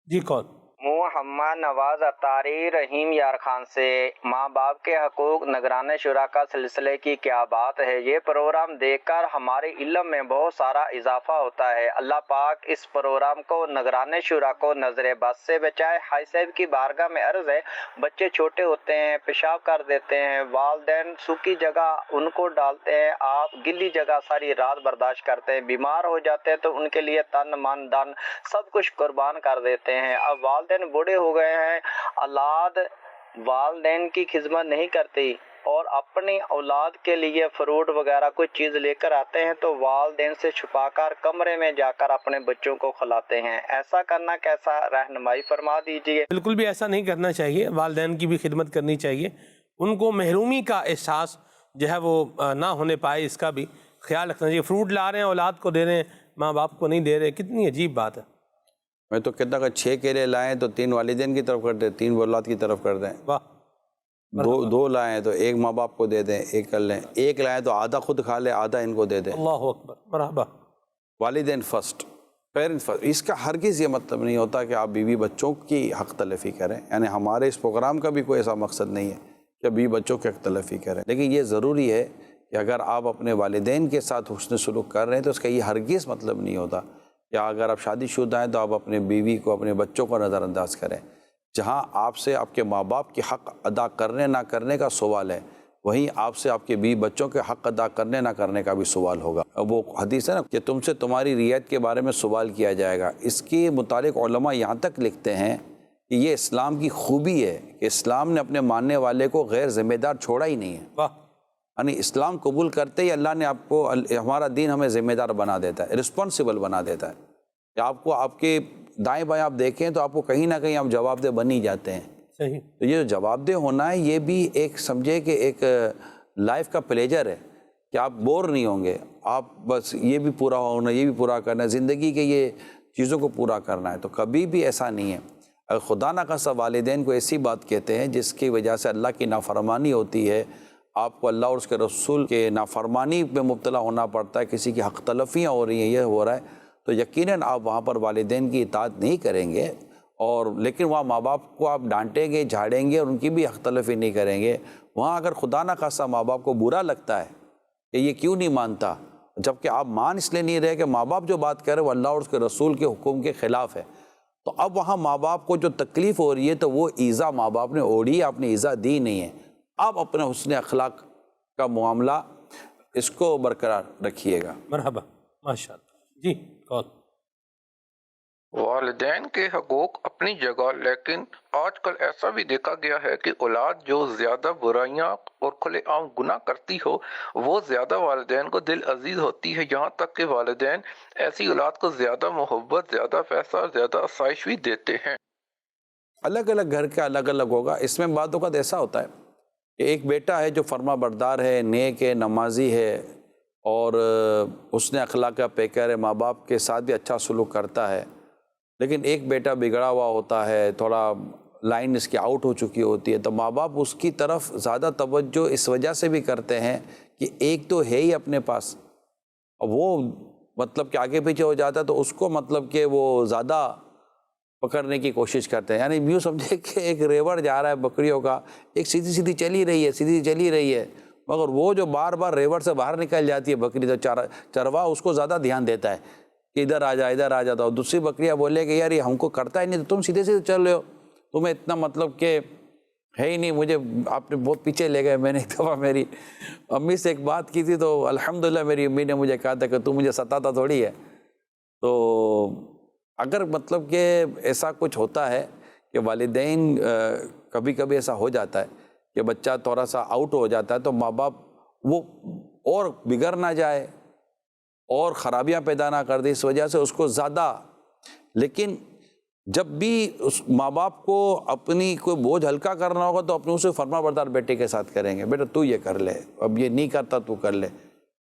Speaker 2: جی کون؟
Speaker 8: محمد نواز اتاری رحیم یار خان سے۔ ماں باپ کے حقوق نگران شورا کا سلسلے کی کیا بات ہے، یہ پروگرام دیکھ کر ہمارے علم میں بہت سارا اضافہ ہوتا ہے۔ اللہ پاک اس پروگرام کو نگران شورا کو نظر بد سے بچائے۔ حاج صاحب کی بارگاہ میں عرض ہے، بچے چھوٹے ہوتے ہیں، پیشاب کر دیتے ہیں، والدین سوکھی جگہ ان کو ڈالتے ہیں، آپ گلی جگہ ساری رات برداشت کرتے ہیں، بیمار ہو جاتے ہیں تو ان کے لیے تن من دن سب کچھ قربان کر دیتے ہیں۔ اب والدین بوڑھے ہو گئے ہیں، اولاد والدین کی خدمت نہیں کرتی اور اپنی اولاد کے لیے فروٹ وغیرہ کوئی چیز لے کر آتے ہیں تو والدین سے چھپا کر کمرے میں جا کر اپنے بچوں کو کھلاتے ہیں۔ ایسا کرنا کیسا، رہنمائی فرما دیجیے۔
Speaker 2: بالکل بھی ایسا نہیں کرنا چاہیے، والدین کی بھی خدمت کرنی چاہیے، ان کو محرومی کا احساس جو ہے وہ نہ ہونے پائے، اس کا بھی خیال رکھنا چاہیے۔ فروٹ لا رہے ہیں اولاد کو دے رہے ہیں، ماں باپ کو نہیں دے رہے، کتنی عجیب بات ہے۔
Speaker 3: میں تو کہتا کہ 6 کیلے لائیں تو 3 والدین کی طرف کر دیں، 3 اولاد کی طرف کر دیں،
Speaker 2: واہ،
Speaker 3: 2 لائیں تو 1 ماں باپ کو دے دیں، 1 کر لیں، 1 لائیں تو آدھا خود کھا لیں، آدھا ان کو دے دیں۔
Speaker 2: اللہ اکبر، مرحبا۔
Speaker 3: والدین فرسٹ، پیرنٹ فرسٹ۔ اس کا ہرگز یہ مطلب نہیں ہوتا کہ آپ بیوی بچوں کی حق تلفی کریں، یعنی ہمارے اس پروگرام کا بھی کوئی ایسا مقصد نہیں ہے کہ بیوی بچوں کی حق تلفی کریں، لیکن یہ ضروری ہے کہ اگر آپ اپنے والدین کے ساتھ حسن سلوک کر رہے ہیں تو اس کا یہ ہرگز مطلب نہیں ہوتا، یا اگر آپ شادی شدہ ہیں تو آپ اپنے بیوی کو، اپنے بچوں کو نظر انداز کریں۔ جہاں آپ سے آپ کے ماں باپ کی حق ادا کرنے نہ کرنے کا سوال ہے، وہیں آپ سے آپ کے بیوی بچوں کے حق ادا کرنے نہ کرنے کا بھی سوال ہوگا۔ اب وہ حدیث ہے نا کہ تم سے تمہاری رعایت کے بارے میں سوال کیا جائے گا، اس کے متعلق علماء یہاں تک لکھتے ہیں کہ یہ اسلام کی خوبی ہے کہ اسلام نے اپنے ماننے والے کو غیر ذمہ دار چھوڑا ہی نہیں ہے۔
Speaker 2: واہ،
Speaker 3: یعنی اسلام قبول کرتے ہی اللہ نے آپ کو، ہمارا دین ہمیں ذمہ دار بنا دیتا ہے، رسپانسیبل بنا دیتا ہے کہ آپ کو، آپ کے دائیں بائیں آپ دیکھیں تو آپ کو کہیں نہ کہیں آپ جواب دہ بن ہی جاتے ہیں۔
Speaker 2: صحیح۔
Speaker 3: تو یہ جو جواب دہ ہونا ہے یہ بھی ایک سمجھے کہ ایک لائف کا پلیجر ہے کہ آپ بور نہیں ہوں گے، آپ بس یہ بھی پورا ہونا، یہ بھی پورا کرنا ہے، زندگی کے یہ چیزوں کو پورا کرنا ہے، تو کبھی بھی ایسا نہیں ہے۔ اگر خدا نخواستہ والدین کو ایسی بات کہتے ہیں جس کی وجہ سے اللہ کی نافرمانی ہوتی ہے، آپ کو اللہ اور اس کے رسول کے نافرمانی پہ مبتلا ہونا پڑتا ہے، کسی کی حق تلفیاں ہو رہی ہیں، یہ ہو رہا ہے، تو یقیناً آپ وہاں پر والدین کی اطاعت نہیں کریں گے، اور لیکن وہاں ماں باپ کو آپ ڈانٹیں گے، جھاڑیں گے اور ان کی بھی حق تلفی نہیں کریں گے۔ وہاں اگر خدا نخواستہ ماں باپ کو برا لگتا ہے کہ یہ کیوں نہیں مانتا، جبکہ آپ مان اس لیے نہیں رہے کہ ماں باپ جو بات کر رہے ہیں وہ اللہ اور اس کے رسول کے حکم کے خلاف ہے، تو اب وہاں ماں باپ کو جو تکلیف ہو رہی ہے تو وہ ایذا ماں باپ نے اوڑھی ہے، آپ نے ایذا دی نہیں ہے. آپ اپنے حسن اخلاق کا معاملہ اس کو برقرار رکھیے گا.
Speaker 2: مرحبا، ماشاء اللہ. جی کون؟
Speaker 9: والدین کے حقوق اپنی جگہ، لیکن آج کل ایسا بھی دیکھا گیا ہے کہ اولاد جو زیادہ برائیاں اور کھلے عام گناہ کرتی ہو وہ زیادہ والدین کو دل عزیز ہوتی ہے، یہاں تک کہ والدین ایسی اولاد کو زیادہ محبت، زیادہ پیسہ اور زیادہ آسائش بھی دیتے ہیں.
Speaker 3: الگ الگ گھر کا الگ الگ ہوگا. اس میں بعض اوقات ایسا ہوتا ہے کہ ایک بیٹا ہے جو فرما بردار ہے، نیک ہے، نمازی ہے اور حسن اخلاق کا پیکر ہے، ماں باپ کے ساتھ بھی اچھا سلوک کرتا ہے، لیکن ایک بیٹا بگڑا ہوا ہوتا ہے، تھوڑا لائن اس کی آؤٹ ہو چکی ہوتی ہے، تو ماں باپ اس کی طرف زیادہ توجہ اس وجہ سے بھی کرتے ہیں کہ ایک تو ہے ہی اپنے پاس، وہ مطلب کہ آگے پیچھے ہو جاتا ہے تو اس کو مطلب کہ وہ زیادہ پکڑنے کی کوشش کرتے ہیں. یعنی یوں سمجھے کہ ایک ریوڑ جا رہا ہے بکریوں کا، ایک سیدھی سیدھی چلی رہی ہے، سیدھی چلی رہی ہے، مگر وہ جو بار بار ریوڑ سے باہر نکل جاتی ہے بکری، تو چرواہ اس کو زیادہ دھیان دیتا ہے کہ ادھر آ جا ادھر آ جاتا. اور دوسری بکریاں بولے کہ یار یہ ہم کو کرتا ہی نہیں، تو تم سیدھے سیدھے چل رہے ہو، تمہیں اتنا مطلب کہ ہے ہی نہیں، مجھے آپ نے بہت پیچھے لے گئے. میں نے ایک دفعہ میری امی سے ایک بات کی تھی تو الحمدللہ میری امی نے مجھے کہا تھا کہ تو مجھے ستاتا تھوڑی ہے. تو اگر مطلب کہ ایسا کچھ ہوتا ہے کہ والدین کبھی کبھی ایسا ہو جاتا ہے کہ بچہ تھوڑا سا آؤٹ ہو جاتا ہے تو ماں باپ وہ اور بگڑ نہ جائے اور خرابیاں پیدا نہ کر دے، اس وجہ سے اس کو زیادہ. لیکن جب بھی اس ماں باپ کو اپنی کوئی بوجھ ہلکا کرنا ہوگا تو اپنے اسے فرما بردار بیٹے کے ساتھ کریں گے، بیٹا تو یہ کر لے، اب یہ نہیں کرتا تو کر لے.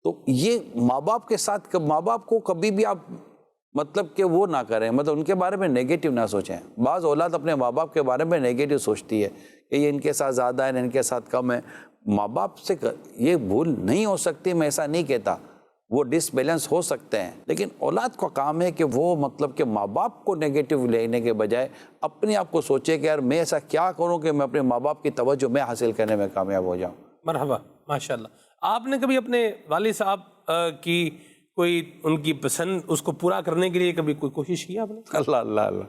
Speaker 3: تو یہ ماں باپ کے ساتھ ماں باپ کو کبھی بھی آپ مطلب کہ وہ نہ کریں، مطلب ان کے بارے میں نیگیٹو نہ سوچیں. بعض اولاد اپنے ماں باپ کے بارے میں نیگیٹو سوچتی ہے کہ یہ ان کے ساتھ زیادہ ہے، ان کے ساتھ کم ہے. ماں باپ سے یہ بھول نہیں ہو سکتی، میں ایسا نہیں کہتا، وہ ڈس بیلنس ہو سکتے ہیں، لیکن اولاد کا کام ہے کہ وہ مطلب کہ ماں باپ کو نیگیٹو لینے کے بجائے اپنے آپ کو سوچے کہ یار میں ایسا کیا کروں کہ میں اپنے ماں باپ کی توجہ میں حاصل کرنے میں کامیاب ہو جاؤں.
Speaker 2: مرحبا، ماشاءاللہ. آپ نے کبھی اپنے والد صاحب کی کوئی ان کی پسند اس کو پورا کرنے کے لیے کبھی کوئی کوشش کی آپ نے؟
Speaker 3: اللہ اللہ اللہ.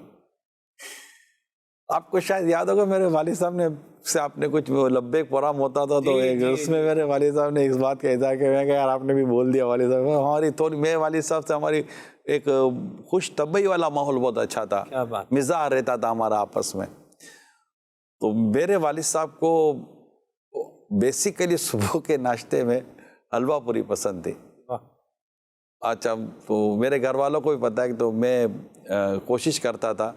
Speaker 3: آپ کو شاید یاد ہوگا میرے والد صاحب نے سے آپ نے کچھ لبیک پرام ہوتا تھا تو اس میں میرے والد صاحب نے اس بات کا اظہار کیا کہ یار آپ نے بھی بول دیا. والد صاحب ہماری تھوڑی میرے والد صاحب سے ہماری ایک خوش طبعی والا ماحول بہت اچھا تھا، مزاح رہتا تھا ہمارا آپس میں. تو میرے والد صاحب کو بیسیکلی صبح کے ناشتے میں حلوہ پوری پسند تھی. اچھا، تو میرے گھر والوں کو بھی پتہ ہے کہ تو میں کوشش کرتا تھا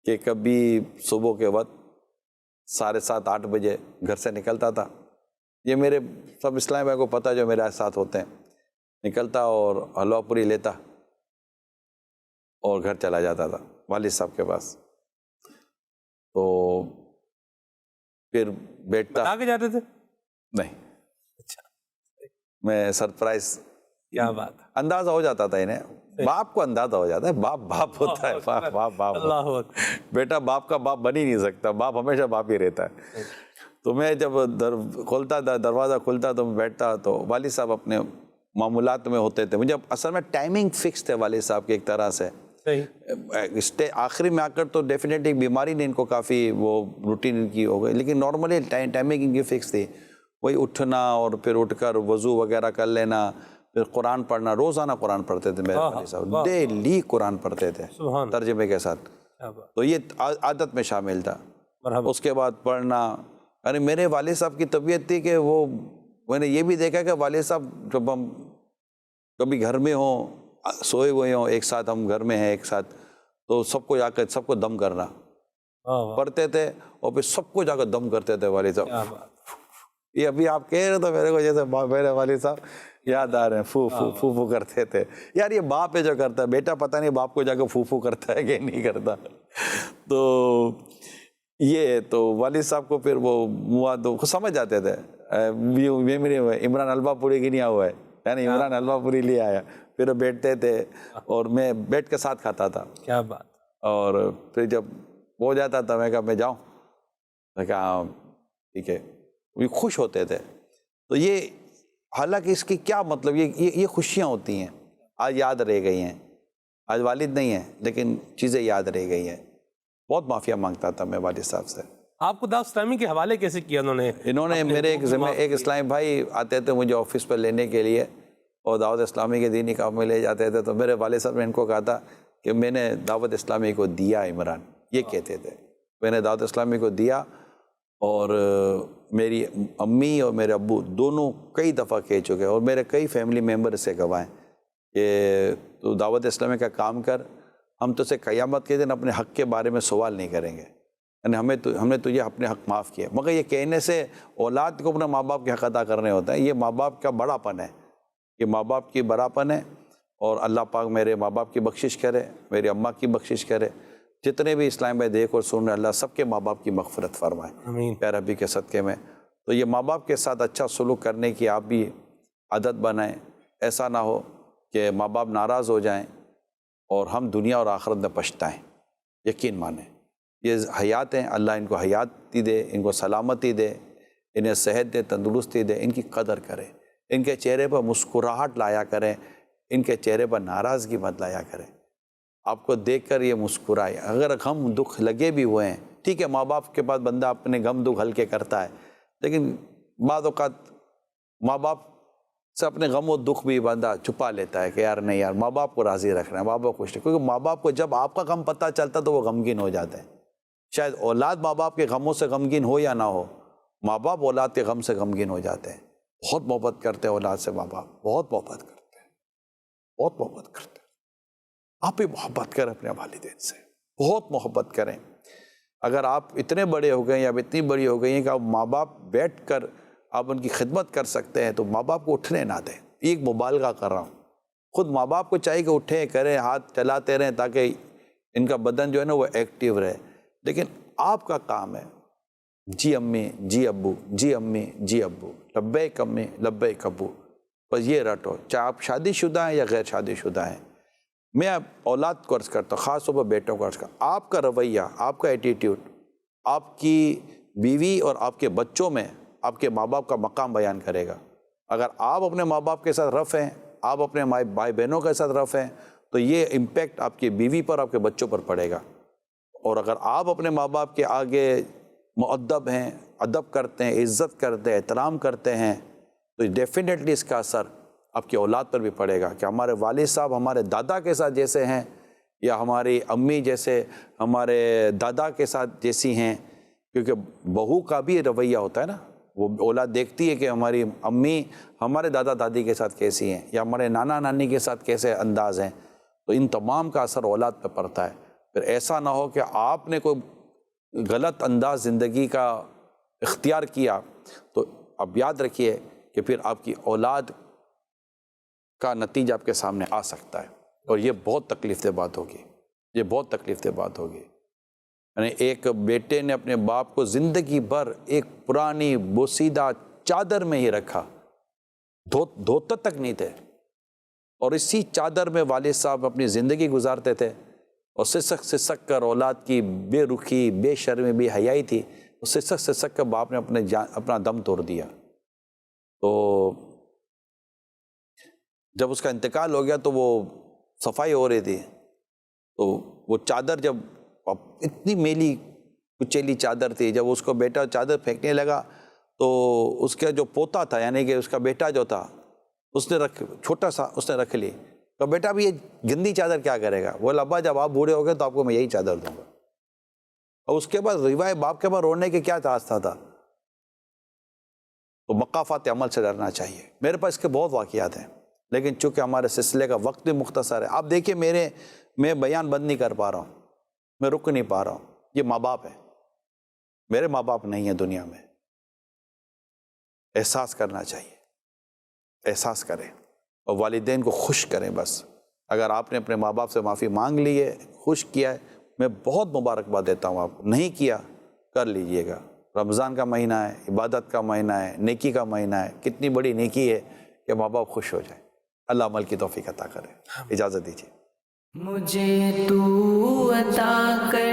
Speaker 3: کہ کبھی صبح کے وقت 7:30 8 بجے گھر سے نکلتا تھا. یہ میرے سب اسلام بھائی کو پتہ جو میرے ساتھ ہوتے ہیں، نکلتا اور حلوہ پوری لیتا اور گھر چلا جاتا تھا والد صاحب کے پاس. تو پھر بیٹھتا.
Speaker 2: بتا کے جاتے تھے؟
Speaker 3: نہیں. اچھا، میں سرپرائز.
Speaker 2: کیا بات.
Speaker 3: اندازہ ہو جاتا تھا انہیں، باپ کو اندازہ ہو جاتا ہے، باپ باپ ہوتا ہے، باپ
Speaker 2: اللہ اکبر.
Speaker 3: بیٹا باپ کا باپ بن ہی نہیں سکتا، باپ ہمیشہ باپ ہی رہتا ہے. تو میں جب دروازہ کھلتا تو میں بیٹھتا تو والد صاحب اپنے معمولات میں ہوتے تھے. مجھے اصل میں ٹائمنگ فکس تھے والد صاحب کی ایک طرح سے. آخری میں آ کر تو ڈیفینیٹلی بیماری نے ان کو کافی وہ روٹین ان کی ہو گئی، لیکن نارملی ٹائمنگ ان کی فکس تھی. وہی اٹھنا اور پھر اٹھ کر وضو وغیرہ کر لینا، پھر قرآن پڑھنا. روزانہ قرآن پڑھتے تھے میرے والد صاحب، ڈیلی قرآن پڑھتے تھے ترجمے کے ساتھ. تو یہ عادت میں شامل تھا. اس کے بعد پڑھنا. یعنی میرے والد صاحب کی طبیعت تھی کہ وہ، میں نے یہ بھی دیکھا کہ والد صاحب جب ہم کبھی گھر میں ہوں، سوئے ہوئے ہوں، ایک ساتھ ہم گھر میں ہیں ایک ساتھ، تو سب کو جا کر سب کو دم کرنا پڑھتے تھے اور پھر سب کو جا کر دم کرتے تھے والد صاحب. یہ ابھی آپ کہہ رہے تو میرے کو جیسے میرے والد صاحب یاد آ رہے ہیں، فو فو فو فو کرتے تھے. یار یہ باپ ہے جو کرتا ہے، بیٹا پتہ نہیں باپ کو جا کے فو فو کرتا ہے کہ نہیں کرتا. تو یہ تو والد صاحب کو پھر وہ مواد سمجھ جاتے تھے. میرے عمران حلوہ پوری کی نہیں ہوا ہے، یعنی عمران حلوہ پوری لے آیا. پھر وہ بیٹھتے تھے اور میں بیٹھ کے ساتھ کھاتا تھا.
Speaker 2: کیا بات.
Speaker 3: اور پھر جب ہو جاتا تھا میں کہا میں جاؤں، میں کہا ٹھیک ہے. وہ خوش ہوتے تھے. تو یہ حالانکہ اس کی کیا مطلب، یہ خوشیاں ہوتی ہیں، آج یاد رہ گئی ہیں. آج والد نہیں ہیں لیکن چیزیں یاد رہ گئی ہیں. بہت معافیا مانگتا تھا میں والد صاحب سے.
Speaker 2: آپ کو دعوت اسلامی کے حوالے کیسے کیا
Speaker 3: انہوں نے میرے ایک اسلامی بھائی آتے تھے مجھے آفس پر لینے کے لیے اور دعوت اسلامی کے دینی کام میں لے جاتے تھے, تو میرے والد صاحب نے ان کو کہا تھا کہ میں نے دعوت اسلامی کو دیا عمران, یہ کہتے تھے میں نے دعوت اسلامی کو دیا. اور میری امی اور میرے ابو دونوں کئی دفعہ کہہ چکے اور میرے کئی فیملی ممبر سے گواہیں کہ تو دعوت اسلامی کا کام کر, ہم تو سے قیامت کے دن اپنے حق کے بارے میں سوال نہیں کریں گے, یعنی ہم نے تجھے اپنے حق معاف کیا. مگر یہ کہنے سے اولاد کو اپنے ماں باپ کے حق ادا کرنے ہوتا ہے. یہ ماں باپ کا بڑا پن ہے, یہ ماں باپ کی بڑا پن ہے. اور اللہ پاک میرے ماں باپ کی بخشش کرے, میری اماں کی بخشش کرے, جتنے بھی اسلام میں دیکھ اور سن رہے اللہ سب کے ماں باپ کی مغفرت فرمائے
Speaker 2: آمین.
Speaker 3: پیارے نبی کے صدقے میں. تو یہ ماں باپ کے ساتھ اچھا سلوک کرنے کی آپ بھی عادت بنائیں. ایسا نہ ہو کہ ماں باپ ناراض ہو جائیں اور ہم دنیا اور آخرت میں پچھتائیں. یقین مانیں یہ حیات ہیں, اللہ ان کو حیاتی دے, ان کو سلامتی دے, انہیں صحت دے, تندرستی دے. ان کی قدر کریں, ان کے چہرے پر مسکراہٹ لایا کریں, ان کے چہرے پر ناراضگی مت لایا کریں. آپ کو دیکھ کر یہ مسکرائے. اگر غم دکھ لگے بھی ہوئے ہیں ٹھیک ہے, ماں باپ کے پاس بندہ اپنے غم دکھ ہلکے کرتا ہے, لیکن بعض اوقات ماں باپ سے اپنے غم و دکھ بھی بندہ چھپا لیتا ہے کہ یار نہیں یار ماں باپ کو راضی رکھنا ہے, ماں باپ خوش رکھنا. کیونکہ ماں باپ کو جب آپ کا غم پتہ چلتا تو وہ غمگین ہو جاتے ہیں. شاید اولاد ماں باپ کے غموں سے غمگین ہو یا نہ ہو, ماں باپ اولاد کے غم سے غمگین ہو جاتے ہیں. بہت محبت کرتے ہیں اولاد سے ماں باپ, بہت محبت کرتے ہیں, بہت محبت کرتے ہیں. آپ بھی محبت کریں اپنے والدین سے, بہت محبت کریں. اگر آپ اتنے بڑے ہو گئے یا اتنی بڑی ہو گئی ہیں کہ آپ ماں باپ بیٹھ کر آپ ان کی خدمت کر سکتے ہیں تو ماں باپ کو اٹھنے نہ دیں. ایک مبالغہ کر رہا ہوں, خود ماں باپ کو چاہیے کہ اٹھیں کریں, ہاتھ چلاتے رہیں تاکہ ان کا بدن جو ہے نا وہ ایکٹیو رہے. لیکن آپ کا کام ہے جی امی جی ابو, جی امی جی ابو, لبیک امی لبیک ابو, بس یہ رٹو. چاہے آپ شادی شدہ ہیں یا غیر شادی شدہ ہیں. میں اولاد کو عرض کرتا ہوں, خاص طور پر بیٹوں کو عرض کرتا ہوں, آپ کا رویہ, آپ کا ایٹیٹیوڈ آپ کی بیوی اور آپ کے بچوں میں آپ کے ماں باپ کا مقام بیان کرے گا. اگر آپ اپنے ماں باپ کے ساتھ رف ہیں, آپ اپنے بھائی بہنوں کے ساتھ رف ہیں, تو یہ امپیکٹ آپ کی بیوی پر, آپ کے بچوں پر پڑے گا. اور اگر آپ اپنے ماں باپ کے آگے مؤدب ہیں, ادب کرتے ہیں, عزت کرتے ہیں, احترام کرتے ہیں, تو ڈیفینیٹلی اس کا اثر آپ کی اولاد پر بھی پڑے گا کہ ہمارے والد صاحب ہمارے دادا کے ساتھ جیسے ہیں یا ہماری امی جیسے ہمارے دادا کے ساتھ جیسی ہیں. کیونکہ بہو کا بھی رویہ ہوتا ہے نا, وہ اولاد دیکھتی ہے کہ ہماری امی ہمارے دادا دادی کے ساتھ کیسی ہیں یا ہمارے نانا نانی کے ساتھ کیسے انداز ہیں, تو ان تمام کا اثر اولاد پہ پڑتا ہے. پھر ایسا نہ ہو کہ آپ نے کوئی غلط انداز زندگی کا اختیار کیا تو اب یاد رکھیے کہ پھر آپ کی اولاد کا نتیجہ آپ کے سامنے آ سکتا ہے, اور یہ بہت تکلیف دہ بات ہوگی, یہ بہت تکلیف دہ بات ہوگی. یعنی ایک بیٹے نے اپنے باپ کو زندگی بھر ایک پرانی بوسیدہ چادر میں ہی رکھا, دھوتے تک نہیں تھے, اور اسی چادر میں والد صاحب اپنی زندگی گزارتے تھے, اور سسک سسک کر اولاد کی بے رخی, بے شرمی, بے حیائی تھی, سسک سسک کر باپ نے اپنا دم توڑ دیا. تو جب اس کا انتقال ہو گیا تو وہ صفائی ہو رہی تھی, تو وہ چادر جب اتنی میلی کچیلی چادر تھی, جب اس کو بیٹا چادر پھینکنے لگا تو اس کا جو پوتا تھا یعنی کہ اس کا بیٹا جو تھا اس نے چھوٹا سا اس نے رکھ لی. تو بیٹا بھی یہ گندی چادر کیا کرے گا؟ وہ ابا جب آپ بوڑھے ہو گئے تو آپ کو میں یہی چادر دوں گا. اور اس کے بعد روائے باپ کے بعد رونے کے کیا راستہ تھا؟ تو مقافات عمل سے ڈرنا چاہیے. میرے پاس اس کے بہت واقعات ہیں, لیکن چونکہ ہمارے سلسلے کا وقت بھی مختصر ہے, آپ دیکھیے میں بیان بند نہیں کر پا رہا ہوں, میں رک نہیں پا رہا ہوں. یہ ماں باپ ہے, میرے ماں باپ نہیں ہیں دنیا میں. احساس کرنا چاہیے, احساس کریں اور والدین کو خوش کریں. بس اگر آپ نے اپنے ماں باپ سے معافی مانگ لی ہے, خوش کیا ہے, میں بہت مبارکباد دیتا ہوں. آپ نہیں کیا کر لیجئے گا. رمضان کا مہینہ ہے, عبادت کا مہینہ ہے, نیکی کا مہینہ ہے. کتنی بڑی نیکی ہے کہ ماں باپ خوش ہو جائیں. اللہ عمل کی توفیق عطا کرے. اجازت دیجیے.
Speaker 1: مجھے تو عطا کر